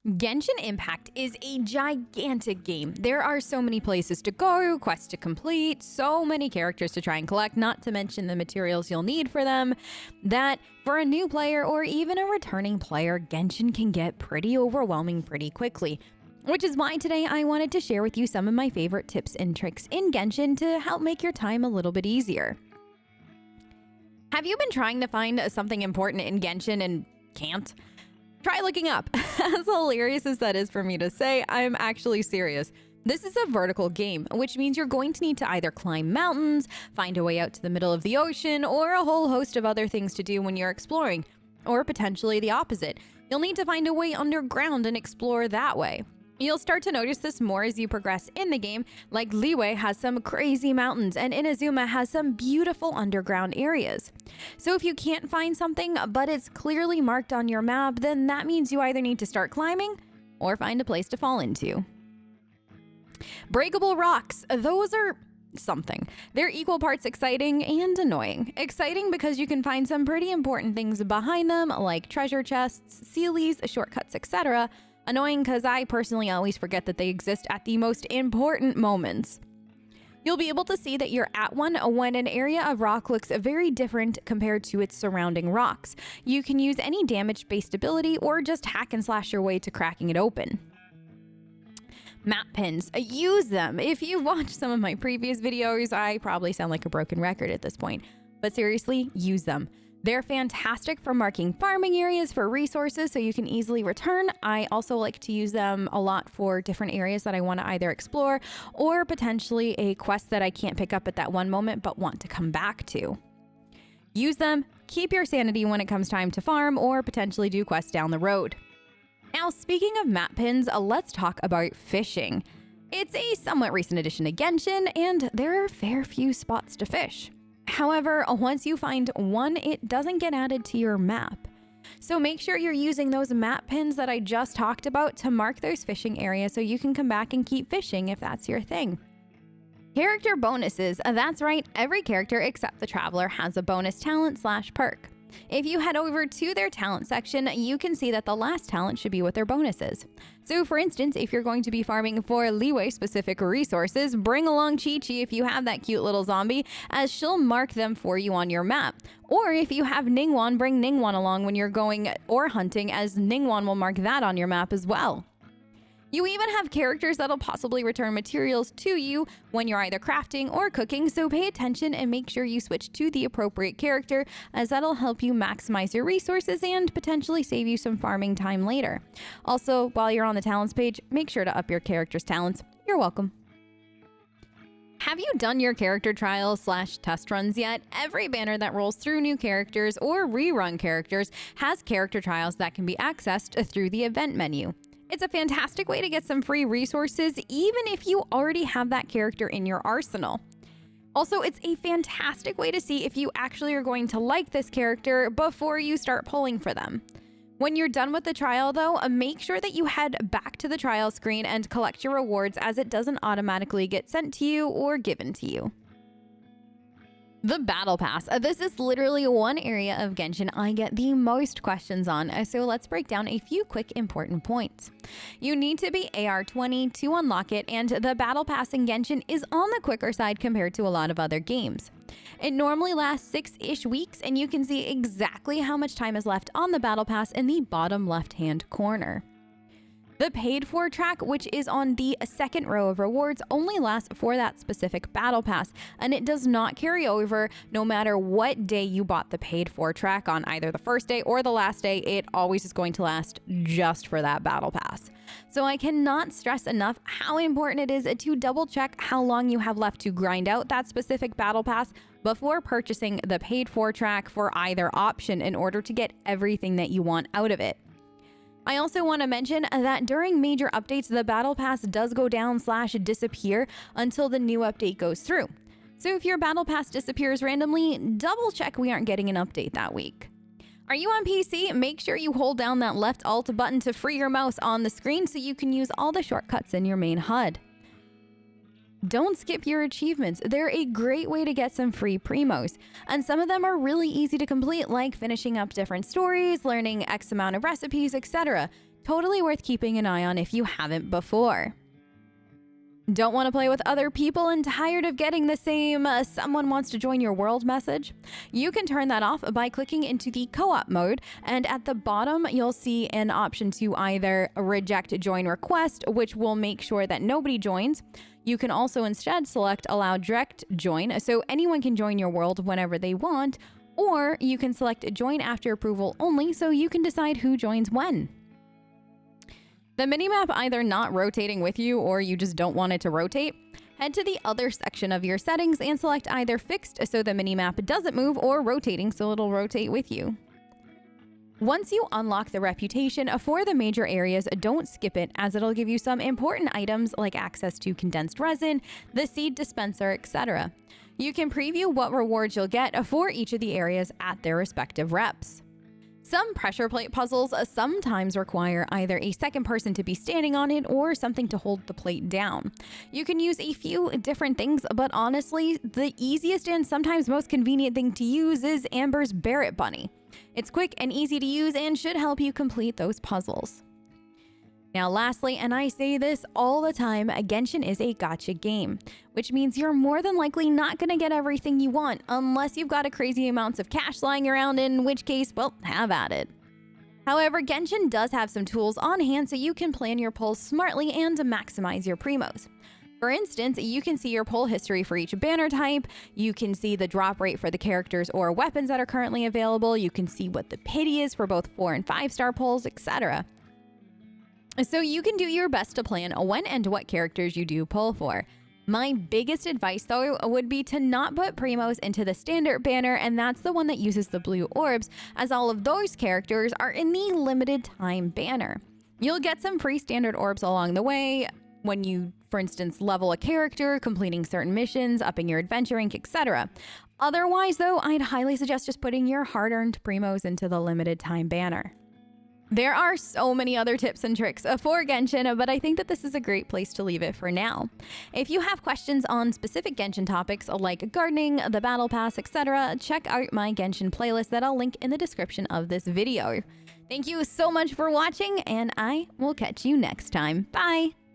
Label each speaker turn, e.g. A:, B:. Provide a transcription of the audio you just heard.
A: Genshin Impact is a gigantic game. There are so many places to go, quests to complete, so many characters to try and collect, not to mention the materials you'll need for them, that for a new player or even a returning player, Genshin can get pretty overwhelming pretty quickly. Which is why today I wanted to share with you some of my favorite tips and tricks in Genshin to help make your time a little bit easier. Have you been trying to find something important in Genshin and can't? Try looking up. As hilarious as that is for me to say, I'm actually serious. This is a vertical game, which means you're going to need to either climb mountains, find a way out to the middle of the ocean, or a whole host of other things to do when you're exploring. Or potentially the opposite. You'll need to find a way underground and explore that way. You'll start to notice this more as you progress in the game, like Liyue has some crazy mountains and Inazuma has some beautiful underground areas. So if you can't find something, but it's clearly marked on your map, then that means you either need to start climbing or find a place to fall into. Breakable rocks, those are something. They're equal parts exciting and annoying. Exciting because you can find some pretty important things behind them, like treasure chests, sealies, shortcuts, etc. Annoying because I personally always forget that they exist at the most important moments. You'll be able to see that you're at one when an area of rock looks very different compared to its surrounding rocks. You can use any damage-based ability or just hack and slash your way to cracking it open. Map pins. Use them. If you watched some of my previous videos, I probably sound like a broken record at this point. But seriously, use them. They're fantastic for marking farming areas for resources so you can easily return. I also like to use them a lot for different areas that I want to either explore or potentially a quest that I can't pick up at that one moment but want to come back to. Use them, keep your sanity when it comes time to farm or potentially do quests down the road. Now, speaking of map pins, let's talk about fishing. It's a somewhat recent addition to Genshin and there are a fair few spots to fish. However, once you find one, it doesn't get added to your map. So make sure you're using those map pins that I just talked about to mark those fishing areas so you can come back and keep fishing if that's your thing. Character bonuses. That's right, every character except the Traveler has a bonus talent / perk. If you head over to their talent section, you can see that the last talent should be what their bonus is. So for instance, if you're going to be farming for Liyue specific resources, bring along Chi-Chi if you have that cute little zombie, as she'll mark them for you on your map. Or if you have Ningguang, bring Ningguang along when you're going or hunting, as Ningguang will mark that on your map as well. You even have characters that'll possibly return materials to you when you're either crafting or cooking, so pay attention and make sure you switch to the appropriate character, as that'll help you maximize your resources and potentially save you some farming time later. Also, while you're on the talents page, make sure to up your character's talents. You're welcome. Have you done your character trials / test runs yet? Every banner that rolls through new characters or rerun characters has character trials that can be accessed through the event menu. It's a fantastic way to get some free resources, even if you already have that character in your arsenal. Also, it's a fantastic way to see if you actually are going to like this character before you start pulling for them. When you're done with the trial, though, make sure that you head back to the trial screen and collect your rewards, as it doesn't automatically get sent to you or given to you. The Battle Pass. This is literally one area of Genshin I get the most questions on, so let's break down a few quick important points. You need to be AR 20 to unlock it, and the Battle Pass in Genshin is on the quicker side compared to a lot of other games. It normally lasts 6-ish weeks, and you can see exactly how much time is left on the Battle Pass in the bottom left-hand corner. The paid for track, which is on the second row of rewards, only lasts for that specific battle pass, and it does not carry over no matter what day you bought the paid for track on, either the first day or the last day. It always is going to last just for that battle pass. So I cannot stress enough how important it is to double check how long you have left to grind out that specific battle pass before purchasing the paid for track for either option in order to get everything that you want out of it. I also want to mention that during major updates, the Battle Pass does go down / disappear until the new update goes through. So if your Battle Pass disappears randomly, double check we aren't getting an update that week. Are you on PC? Make sure you hold down that left Alt button to free your mouse on the screen so you can use all the shortcuts in your main HUD. Don't skip your achievements. They're a great way to get some free primos, and some of them are really easy to complete, like finishing up different stories, learning X amount of recipes, etc. Totally worth keeping an eye on if you haven't before. Don't want to play with other people and tired of getting the same someone wants to join your world message? You can turn that off by clicking into the co-op mode, and at the bottom you'll see an option to either reject join request, which will make sure that nobody joins. You can also instead select allow direct join, so anyone can join your world whenever they want, or you can select join after approval only, so you can decide who joins when. The minimap either not rotating with you or you just don't want it to rotate, head to the other section of your settings and select either fixed so the minimap doesn't move, or rotating so it'll rotate with you. Once you unlock the reputation for the major areas, don't skip it, as it'll give you some important items like access to condensed resin, the seed dispenser, etc. You can preview what rewards you'll get for each of the areas at their respective reps. Some pressure plate puzzles sometimes require either a second person to be standing on it or something to hold the plate down. You can use a few different things, but honestly, the easiest and sometimes most convenient thing to use is Amber's Barrett Bunny. It's quick and easy to use and should help you complete those puzzles. Now lastly, and I say this all the time, Genshin is a gacha game, which means you're more than likely not going to get everything you want unless you've got a crazy amounts of cash lying around, in which case, well, have at it. However, Genshin does have some tools on hand so you can plan your pulls smartly and maximize your primos. For instance, you can see your pull history for each banner type, you can see the drop rate for the characters or weapons that are currently available, you can see what the pity is for both 4 and 5-star pulls, etc. So you can do your best to plan when and what characters you do pull for. My biggest advice though would be to not put primos into the standard banner, and that's the one that uses the blue orbs, as all of those characters are in the limited time banner. You'll get some free standard orbs along the way when you, for instance, level a character, completing certain missions, upping your adventure rank, etc. Otherwise though, I'd highly suggest just putting your hard-earned primos into the limited time banner. There are so many other tips and tricks for Genshin, but I think that this is a great place to leave it for now. If you have questions on specific Genshin topics like gardening, the battle pass, etc., check out my Genshin playlist that I'll link in the description of this video. Thank you so much for watching, and I will catch you next time. Bye!